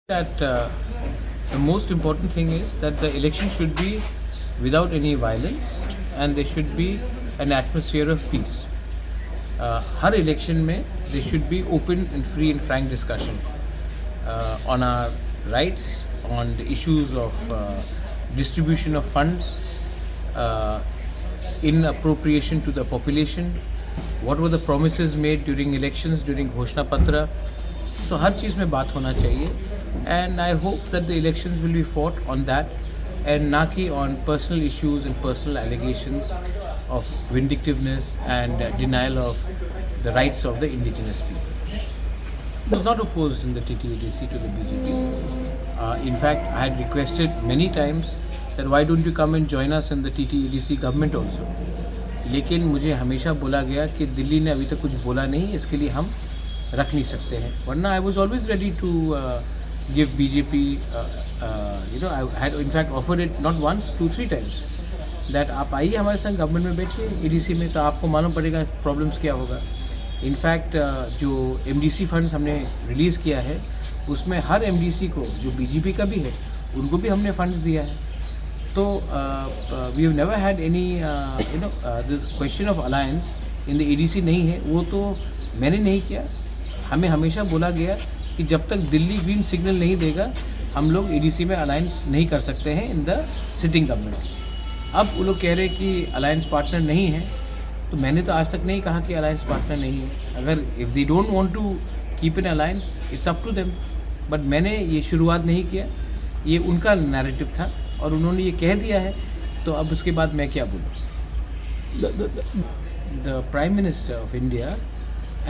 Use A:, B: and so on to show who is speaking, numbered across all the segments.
A: That the most important thing is that the election should be without any violence and there should be an atmosphere of peace. Her election में there should be open and free and frank discussion on our rights, on the issues of distribution of funds, in appropriation to the population, what were the promises made during elections, during घोषणा पत्र. So हर चीज़ में बात होना चाहिए. And I hope that the elections will be fought on that and not on personal issues and personal allegations of vindictiveness and denial of the rights of the indigenous people. I was not opposed in the TTADC to the BJP. In fact, I had requested many times that why don't you come and join us in the TTADC government also. लेकिन मुझे हमेशा बोला गया कि दिल्ली ने अभी तक कुछ बोला नहीं, इसके लिए हम रख नहीं सकते हैं. वरना I was always ready to give BJP, I had in fact offered it not once, 2-3 times that आप आइए हमारे संग गवर्नमेंट में बैठिए ADC में, तो आपको मालूम पड़ेगा प्रॉब्लम्स क्या होगा. इनफैक्ट जो MDC फंड्स हमने रिलीज़ किया है उसमें हर MDC को जो BJP का भी है उनको भी हमने फंड्स दिया है. तो we have never had any this question of alliance in the ADC नहीं है. वो तो मैंने नहीं किया. हमें हमेशा बोला गया कि जब तक दिल्ली ग्रीन सिग्नल नहीं देगा हम लोग ADC में अलायंस नहीं कर सकते हैं इन द सिटिंग गवर्नमेंट. अब वो लोग कह रहे हैं कि अलायंस पार्टनर नहीं है, तो मैंने तो आज तक नहीं कहा कि अलायंस पार्टनर नहीं है. अगर if they don't want to keep an alliance it's up to them. But मैंने ये शुरुआत नहीं किया, ये उनका नैरेटिव था और उन्होंने ये कह दिया है, तो अब उसके बाद मैं क्या बोलूँ. The prime minister of India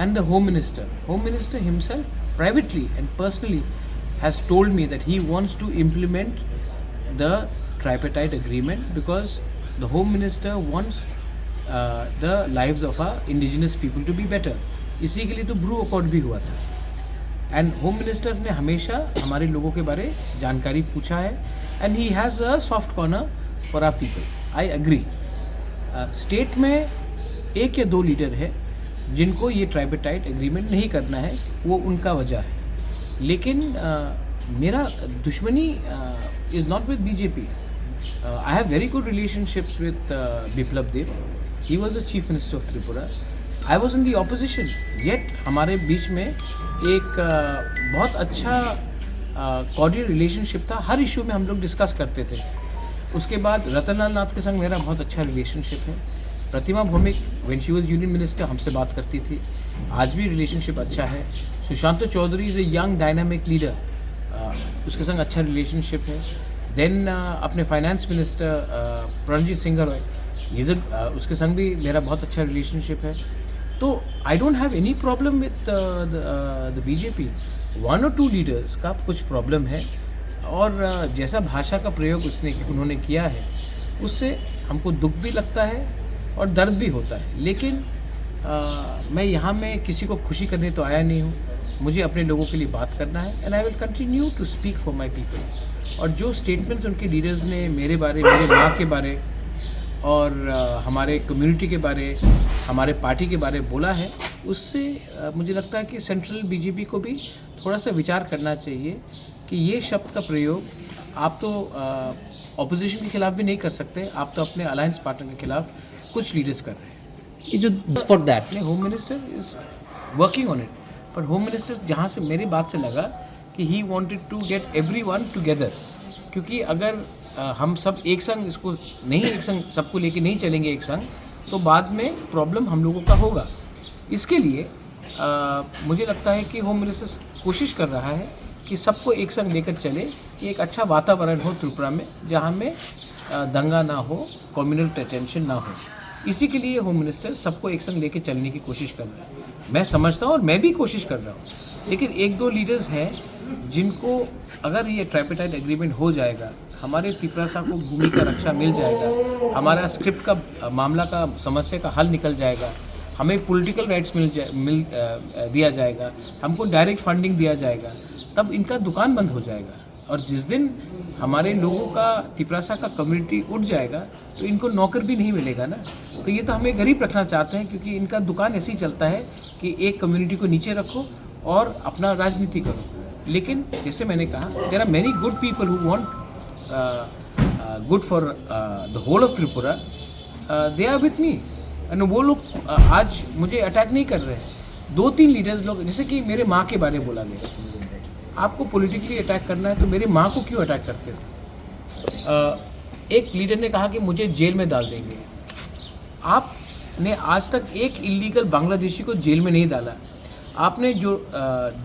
A: and the Home Minister himself privately and personally has told me that he wants to implement the tripartite agreement because the Home Minister wants the lives of our indigenous people to be better. इसी के लिए तो Bru accord भी हुआ था. And home minister ने हमेशा हमारे लोगों के बारे जानकारी पूछा है and he has a soft corner for our people. I agree. State में एक या दो लीडर है जिनको ये ट्राइपेटाइट एग्रीमेंट नहीं करना है, वो उनका वजह है. लेकिन मेरा दुश्मनी is not with BJP. I have very good relationships with Biplab Deb. He was the chief minister of Tripura. I was in the opposition, yet हमारे बीच में एक बहुत अच्छा कॉर्डियल रिलेशनशिप था. हर इशू में हम लोग डिस्कस करते थे. उसके बाद रतन लाल नाथ के संग मेरा बहुत अच्छा रिलेशनशिप है. Pratima Bhoumik when she was union minister हमसे बात करती थी. आज भी रिलेशनशिप अच्छा है. Sushant Chaudhary is a young dynamic leader, उसके संग अच्छा रिलेशनशिप है. देन अपने फाइनेंस मिनिस्टर प्रणजीत सिंह रॉय, ये उसके संग भी मेरा बहुत अच्छा रिलेशनशिप है. तो I don't have any problem with the BJP. 1 or 2 leaders का कुछ प्रॉब्लम है और जैसा भाषा का प्रयोग उन्होंने किया है उससे हमको दुख भी लगता है और दर्द भी होता है. लेकिन मैं यहाँ में किसी को खुशी करने तो आया नहीं हूँ. मुझे अपने लोगों के लिए बात करना है and I will continue to speak for my people. और जो स्टेटमेंट्स उनके लीडर्स ने मेरे बारे, मेरे माँ के बारे और हमारे कम्युनिटी के बारे, हमारे पार्टी के बारे बोला है, उससे मुझे लगता है कि सेंट्रल BJP को भी थोड़ा सा विचार करना चाहिए कि ये शब्द का प्रयोग आप तो ऑपोजिशन के खिलाफ भी नहीं कर सकते, आप तो अपने अलायंस पार्टनर के खिलाफ कुछ लीडर्स कर रहे हैं.
B: ये जो for that
A: home minister is working on it. पर होम मिनिस्टर जहाँ से मेरी बात से लगा कि he wanted to get everyone together, क्योंकि अगर हम सब एक संग इसको नहीं, एक संग सबको लेके नहीं चलेंगे एक संग, तो बाद में प्रॉब्लम हम लोगों का होगा. इसके लिए मुझे लगता है कि होम मिनिस्टर कोशिश कर रहा है कि सबको एक संग लेकर चले, कि एक अच्छा वातावरण हो त्रिपुरा में जहाँ में दंगा ना हो, कम्युनल टेंशन ना हो. इसी के लिए होम मिनिस्टर सबको एक संग लेके चलने की कोशिश कर रहा है. मैं समझता हूँ और मैं भी कोशिश कर रहा हूँ. लेकिन 1-2 लीडर्स हैं जिनको अगर ये ट्राइपेटाइट एग्रीमेंट हो जाएगा, हमारे त्रिपुरा को भूमि का रक्षा मिल जाएगा, हमारा स्क्रिप्ट का मामला का समस्या का हल निकल जाएगा, हमें पॉलिटिकल राइट्स मिल दिया जाएगा, हमको डायरेक्ट फंडिंग दिया जाएगा, तब इनका दुकान बंद हो जाएगा. और जिस दिन हमारे लोगों का त्रिपुरा का कम्युनिटी उठ जाएगा तो इनको नौकर भी नहीं मिलेगा ना. तो ये तो हमें गरीब रखना चाहते हैं, क्योंकि इनका दुकान ऐसे ही चलता है कि एक कम्युनिटी को नीचे रखो और अपना राजनीति करो. लेकिन जैसे मैंने कहा, there are many good people who want good for the whole of Tripura, they are with me. And वो लोग आज मुझे अटैक नहीं कर रहे हैं। 2-3 लीडर्स लोग, जैसे कि मेरे माँ के बारे में बोला गया, आपको पॉलिटिकली अटैक करना है तो मेरे माँ को क्यों अटैक करते हो? एक लीडर ने कहा कि मुझे जेल में डाल देंगे। आपने आज तक एक इलीगल बांग्लादेशी को जेल में नहीं डाला। आपने जो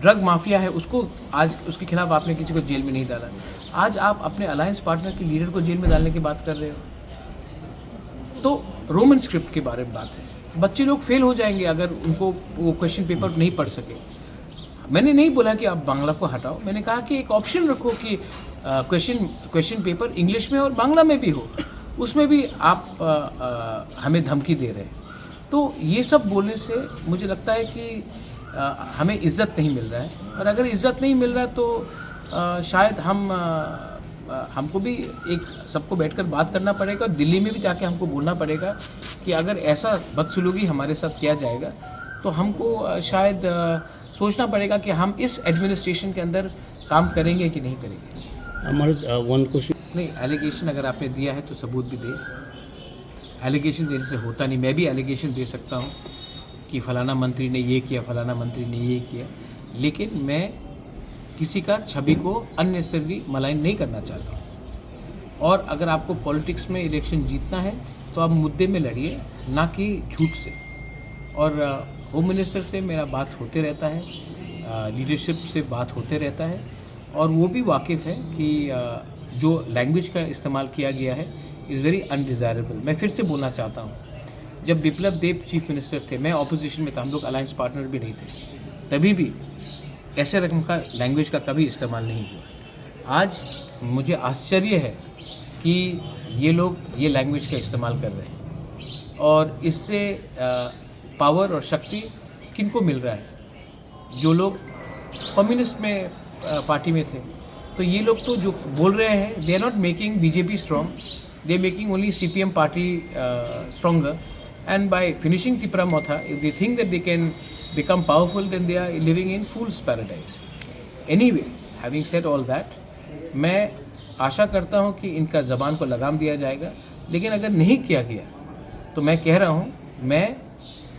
A: ड्रग माफिया है उसको आज उसके खिलाफ आपने किसी को जेल में नहीं डाला। आज आप अपने अलायंस पार्टनर के लीडर को जेल में डालने की बात कर रहे हो। तो रोमन स्क्रिप्ट के बारे में बात है। बच्चे लोग फेल हो जाएंगे अगर उनको वो क्वेश्चन पेपर नहीं पढ़ सके। मैंने नहीं बोला कि आप बांग्ला को हटाओ, मैंने कहा कि एक ऑप्शन रखो कि क्वेश्चन पेपर इंग्लिश में और बांग्ला में भी हो। उसमें भी आप हमें धमकी दे रहे हैं। तो ये सब बोलने से मुझे लगता है कि हमें इज़्ज़त नहीं मिल रहा है। और अगर इज़्ज़त नहीं मिल रहा है तो शायद हमको भी एक सबको बैठकर बात करना पड़ेगा और दिल्ली में भी जाके हमको बोलना पड़ेगा कि अगर ऐसा बदसलूकी हमारे साथ किया जाएगा तो हमको शायद सोचना पड़ेगा कि हम इस एडमिनिस्ट्रेशन के अंदर काम करेंगे कि नहीं करेंगे।
B: हमारा वन क्वेश्चन
A: नहीं, एलिगेशन अगर आपने दिया है तो सबूत भी दे। एलिगेशन देने से होता नहीं। मैं भी एलिगेशन दे सकता हूँ कि फ़लाना मंत्री ने ये किया, फ़लाना मंत्री ने ये किया, लेकिन मैं किसी का छवि को अननेसेसरली मलाइन नहीं करना चाहता हूँ। और अगर आपको पॉलिटिक्स में इलेक्शन जीतना है तो आप मुद्दे में लड़िए, ना कि झूठ से। और होम मिनिस्टर से मेरा बात होते रहता है, लीडरशिप से बात होते रहता है, और वो भी वाकिफ़ है कि जो लैंग्वेज का इस्तेमाल किया गया है इज़ वेरी अनडिज़ायरेबल। मैं फिर से बोलना चाहता हूँ, जब बिप्लब देब चीफ मिनिस्टर थे, मैं ऑपोजिशन में था, हम लोग अलायंस पार्टनर भी नहीं थे, तभी भी ऐसे रकम का लैंग्वेज का कभी इस्तेमाल नहीं हुआ। आज मुझे आश्चर्य है कि ये लोग ये लैंग्वेज का इस्तेमाल कर रहे हैं, और इससे पावर और शक्ति किनको मिल रहा है? जो लोग कम्युनिस्ट में पार्टी में थे। तो ये लोग तो जो बोल रहे हैं, they are not making BJP strong, they are making only CPM party stronger. And by finishing Tripura Motha, if they think that they can become powerful, then they are living in fool's paradise. Anyway, having said all that, मैं आशा करता हूँ कि इनका ज़बान को लगाम दिया जाएगा। लेकिन अगर नहीं किया गया तो मैं कह रहा हूँ, मैं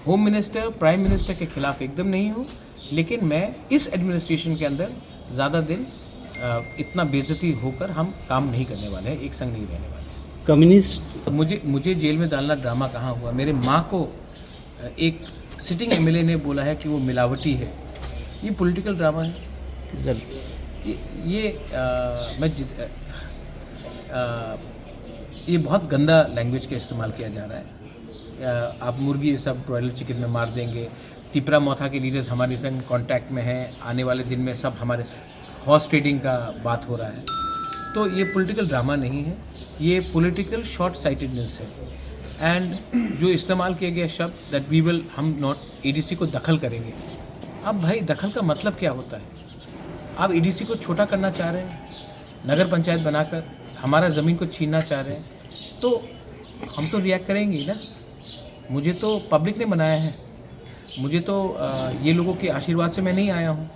A: होम मिनिस्टर, प्राइम मिनिस्टर के खिलाफ एकदम नहीं हूँ, लेकिन मैं इस एडमिनिस्ट्रेशन के अंदर ज़्यादा दिन इतना बेइज्जती होकर हम काम नहीं करने वाले हैं, एक संग नहीं रहने वाले।
B: कम्युनिस्ट
A: मुझे जेल में डालना ड्रामा कहाँ हुआ? मेरे माँ को एक सिटिंग एमएलए ने बोला है कि वो मिलावटी है। ये पॉलिटिकल ड्रामा है
B: सर।
A: ये बहुत गंदा लैंग्वेज का इस्तेमाल किया जा रहा है। आप मुर्गी ये सब ब्रॉयलर चिकन में मार देंगे। त्रिपुरा मोथा के लीडर्स हमारे संग कांटेक्ट में हैं। आने वाले दिन में सब हमारे हॉर्स ट्रेडिंग का बात हो रहा है। तो ये पॉलिटिकल ड्रामा नहीं है, ये पॉलिटिकल शॉर्ट साइटेडनेस है। एंड जो इस्तेमाल किया गया शब्द दैट वी विल, हम नॉट एडीसी को दखल करेंगे। अब भाई दखल का मतलब क्या होता है? आप एडीसी को छोटा करना चाह रहे हैं, नगर पंचायत बनाकर हमारा ज़मीन को छीनना चाह रहे हैं, तो हम तो रिएक्ट करेंगे ही ना। मुझे तो पब्लिक ने बनाया है, मुझे तो ये लोगों के आशीर्वाद से मैं नहीं आया हूँ।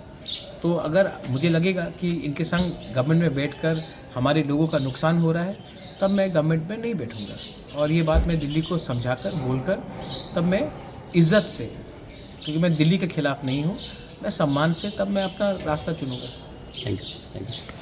A: तो अगर मुझे लगेगा कि इनके संग गवर्नमेंट में बैठकर हमारे लोगों का नुकसान हो रहा है, तब मैं गवर्नमेंट में नहीं बैठूँगा। और ये बात मैं दिल्ली को समझाकर, बोलकर, तब मैं इज़्ज़त से, क्योंकि मैं दिल्ली के खिलाफ नहीं हूँ, मैं सम्मान से तब मैं अपना रास्ता चुनूँगा।
B: Thank you.